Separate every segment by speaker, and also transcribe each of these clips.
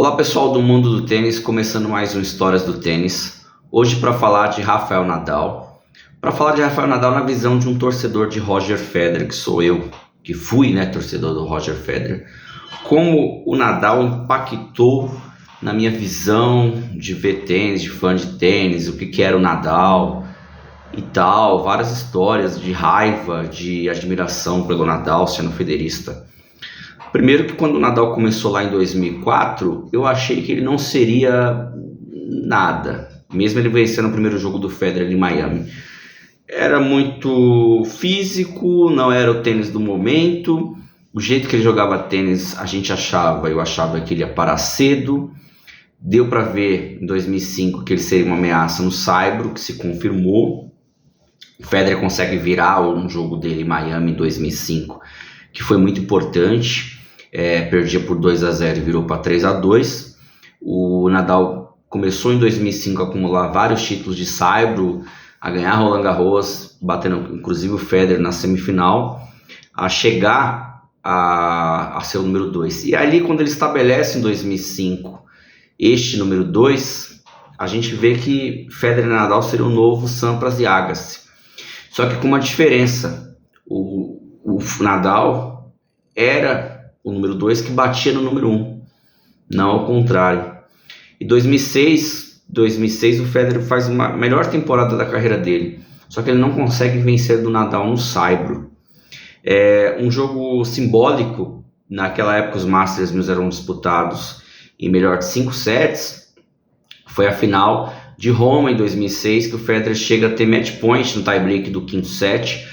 Speaker 1: Olá pessoal do mundo do tênis, começando mais um Histórias do Tênis. Hoje para falar de Rafael Nadal. Para falar de Rafael Nadal na visão de um torcedor de Roger Federer, que sou eu, que fui torcedor do Roger Federer. Como o Nadal impactou na minha visão de ver tênis, de fã de tênis, o que era o Nadal e tal. Várias histórias de raiva, de admiração pelo Nadal sendo federista. Primeiro que quando o Nadal começou lá em 2004, eu achei que ele não seria nada, mesmo ele vencendo o primeiro jogo do Federer em Miami. Era muito físico, não era o tênis do momento, o jeito que ele jogava tênis eu achava que ele ia parar cedo. Deu para ver em 2005 que ele seria uma ameaça no saibro, que se confirmou. O Federer consegue virar um jogo dele em Miami em 2005, que foi muito importante. Perdia por 2-0 e virou para 3-2. O Nadal começou em 2005 a acumular vários títulos de saibro, a ganhar Roland Garros, batendo inclusive o Federer na semifinal, a chegar a ser o número 2. E ali, quando ele estabelece em 2005 este número 2, a gente vê que Federer e Nadal seriam o novo Sampras e Agassi. Só que com uma diferença: o Nadal era o número 2 que batia no número 1, não ao contrário. Em 2006 o Federer faz uma melhor temporada da carreira dele, só que ele não consegue vencer do Nadal no saibro. Um jogo simbólico. Naquela época os Masters 1000 eram disputados em melhor de 5 sets. Foi a final de Roma em 2006, que o Federer chega a ter match point no tie-break do quinto set.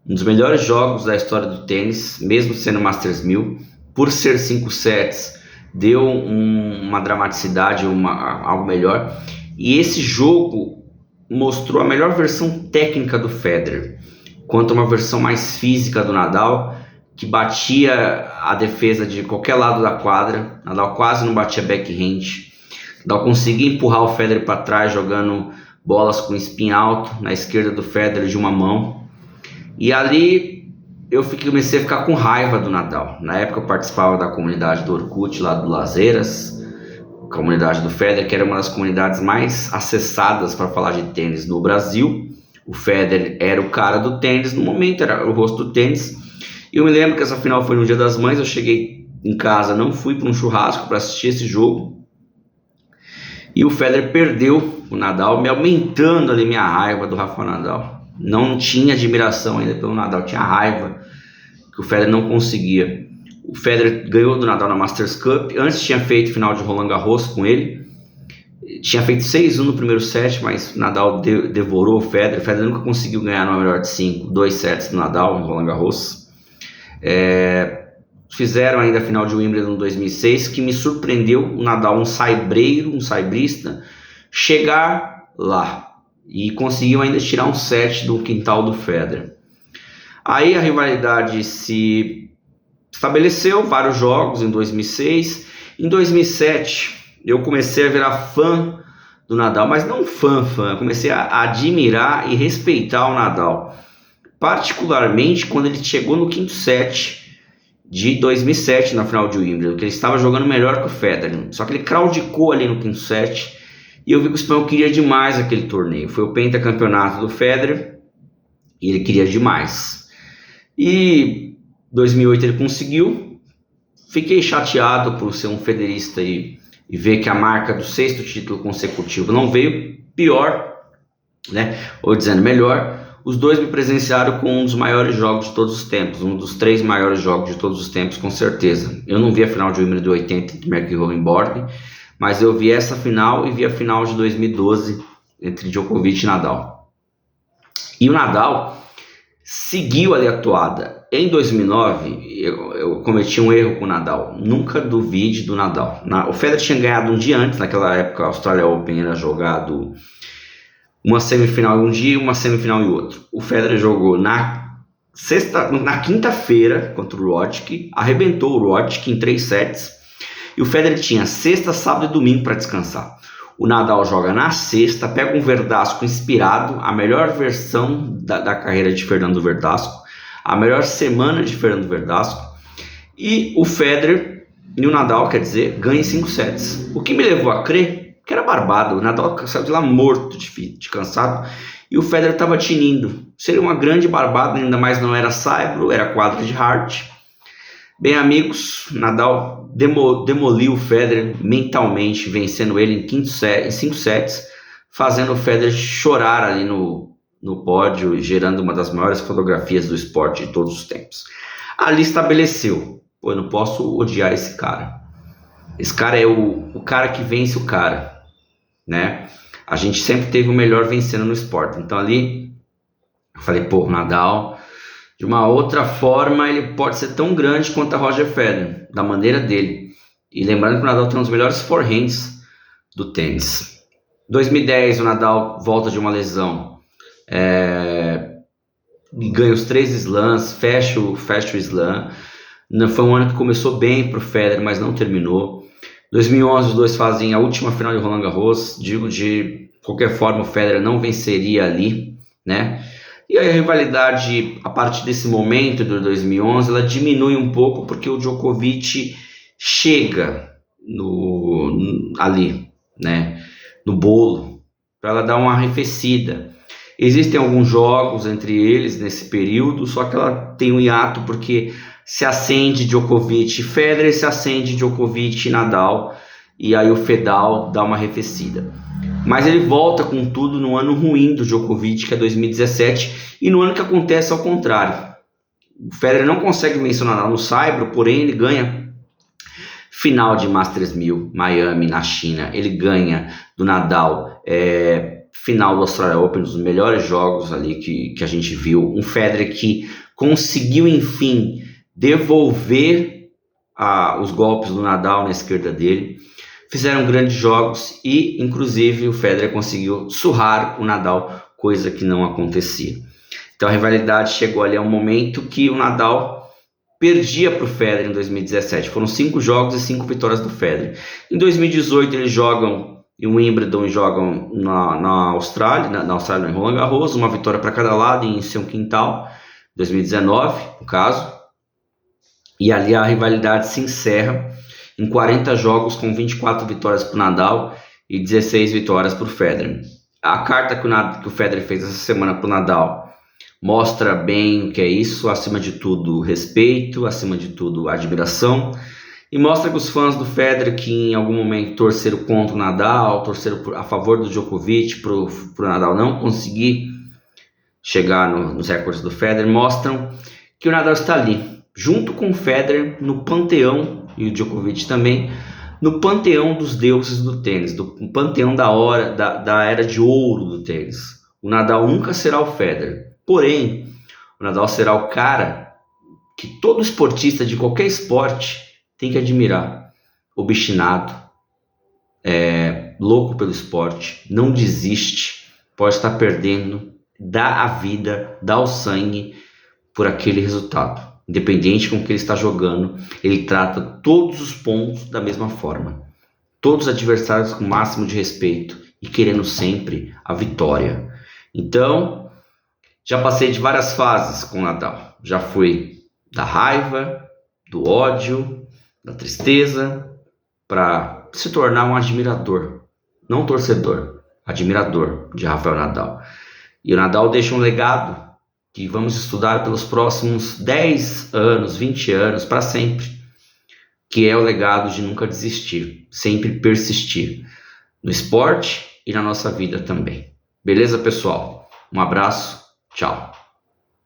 Speaker 1: Um dos melhores jogos da história do tênis, mesmo sendo Masters 1000. Por ser 5 sets, deu uma dramaticidade, algo melhor. E esse jogo mostrou a melhor versão técnica do Federer, quanto a uma versão mais física do Nadal, que batia a defesa de qualquer lado da quadra. Nadal quase não batia backhand. Nadal conseguia empurrar o Federer para trás, jogando bolas com spin alto na esquerda do Federer de uma mão. E ali eu comecei a ficar com raiva do Nadal. Na época eu participava da comunidade do Orkut, lá do Lazeiras, comunidade do Federer, que era uma das comunidades mais acessadas para falar de tênis no Brasil. O Federer era o cara do tênis, no momento era o rosto do tênis. E eu me lembro que essa final foi no Dia das Mães, eu cheguei em casa, não fui para um churrasco para assistir esse jogo. E o Federer perdeu o Nadal, me aumentando ali minha raiva do Rafael Nadal. Não tinha admiração ainda pelo Nadal, tinha raiva que o Federer não conseguia. O Federer ganhou do Nadal na Masters Cup. Antes tinha feito final de Roland Garros com ele. Tinha feito 6-1 no primeiro set, mas o Nadal devorou o Federer. O Federer nunca conseguiu ganhar numa melhor de 5, 2 sets do Nadal em Roland Garros. Fizeram ainda a final de Wimbledon em 2006, que me surpreendeu o Nadal, um saibrista, chegar lá. E conseguiu ainda tirar um set do quintal do Federer. Aí a rivalidade se estabeleceu, vários jogos em 2006. Em 2007 eu comecei a virar fã do Nadal, mas não fã. Eu comecei a admirar e respeitar o Nadal. Particularmente quando ele chegou no quinto set de 2007 na final de Wimbledon, que ele estava jogando melhor que o Federer. Só que ele claudicou ali no quinto set. E eu vi que o espanhol queria demais aquele torneio. Foi o pentacampeonato do Federer e ele queria demais. E 2008 ele conseguiu. Fiquei chateado por ser um federista e ver que a marca do 6º título consecutivo não veio. Pior, ou dizendo melhor, os dois me presenciaram com um dos maiores jogos de todos os tempos. Um dos 3 maiores jogos de todos os tempos, com certeza. Eu não vi a final de Wimbledon de 80 entre McIlroy e Borg, mas eu vi essa final e vi a final de 2012 entre Djokovic e Nadal. E o Nadal seguiu ali a toada. Em 2009, eu cometi um erro com o Nadal. Nunca duvide do Nadal. O Federer tinha ganhado um dia antes, naquela época a Australia Open era jogado uma semifinal um dia e uma semifinal em outro. O Federer jogou na quinta-feira contra o Roddick, arrebentou o Roddick em 3 sets. E o Federer tinha sexta, sábado e domingo para descansar. O Nadal joga na sexta, pega um Verdasco inspirado, a melhor versão da carreira de Fernando Verdasco, a melhor semana de Fernando Verdasco. E o Federer e o Nadal, quer dizer, ganha em 5 sets. O que me levou a crer que era barbado. O Nadal saiu de lá morto de cansado e o Federer estava tinindo. Seria uma grande barbada, ainda mais não era saibro, era quadro de hard. Bem, amigos, Nadal demoliu o Federer mentalmente, vencendo ele em 5 sets, fazendo o Federer chorar ali no pódio, gerando uma das maiores fotografias do esporte de todos os tempos. Ali estabeleceu, pô, eu não posso odiar esse cara. Esse cara é o cara que vence o cara, né? A gente sempre teve o melhor vencendo no esporte. Então ali, eu falei, pô, o Nadal, de uma outra forma, ele pode ser tão grande quanto a Roger Federer, da maneira dele. E lembrando que o Nadal tem um dos melhores forehands do tênis. 2010, o Nadal volta de uma lesão. Ganha os 3 slams, fecha o slam. Foi um ano que começou bem para o Federer, mas não terminou. 2011 os dois fazem a última final de Roland Garros. Digo, de qualquer forma o Federer não venceria ali, né? E aí a rivalidade, a partir desse momento de 2011, ela diminui um pouco porque o Djokovic chega ali, né, no bolo, para ela dar uma arrefecida. Existem alguns jogos entre eles nesse período, só que ela tem um hiato porque se acende Djokovic e Federer, se acende Djokovic e Nadal, e aí o Fedal dá uma arrefecida. Mas ele volta com tudo no ano ruim do Djokovic, que é 2017, e no ano que acontece ao contrário. O Federer não consegue vencer o Nadal no saibro, porém ele ganha final de Masters 1000, Miami, na China. Ele ganha do Nadal final do Australian Open, um dos melhores jogos ali que a gente viu. Um Federer que conseguiu, enfim, devolver os golpes do Nadal na esquerda dele. Fizeram grandes jogos e, inclusive, o Federer conseguiu surrar o Nadal, coisa que não acontecia. Então a rivalidade chegou ali a um momento que o Nadal perdia para o Federer em 2017. Foram 5 jogos e 5 vitórias do Federer. Em 2018 eles jogam em Wimbledon e jogam na Austrália, em Roland Garros, uma vitória para cada lado em seu quintal, 2019 no caso. E ali a rivalidade se encerra em 40 jogos com 24 vitórias para o Nadal e 16 vitórias para o Federer. A carta que o Federer fez essa semana para o Nadal mostra bem o que é isso, acima de tudo respeito, acima de tudo admiração, e mostra que os fãs do Federer que em algum momento torceram contra o Nadal, torceram a favor do Djokovic para o Nadal não conseguir chegar nos recordes do Federer, mostram que o Nadal está ali, junto com o Federer, no panteão, e o Djokovic também, no panteão dos deuses do tênis, do panteão da era de ouro do tênis. O Nadal nunca será o Federer, porém, o Nadal será o cara que todo esportista de qualquer esporte tem que admirar. Obstinado, louco pelo esporte, não desiste, pode estar perdendo, dá a vida, dá o sangue por aquele resultado. Independente com o que ele está jogando, ele trata todos os pontos da mesma forma. Todos os adversários com o máximo de respeito e querendo sempre a vitória. Então, já passei de várias fases com o Nadal. Já fui da raiva, do ódio, da tristeza, para se tornar um admirador. Não torcedor, admirador de Rafael Nadal. E o Nadal deixa um legado que vamos estudar pelos próximos 10 anos, 20 anos, para sempre, que é o legado de nunca desistir, sempre persistir, no esporte e na nossa vida também. Beleza, pessoal? Um abraço, tchau.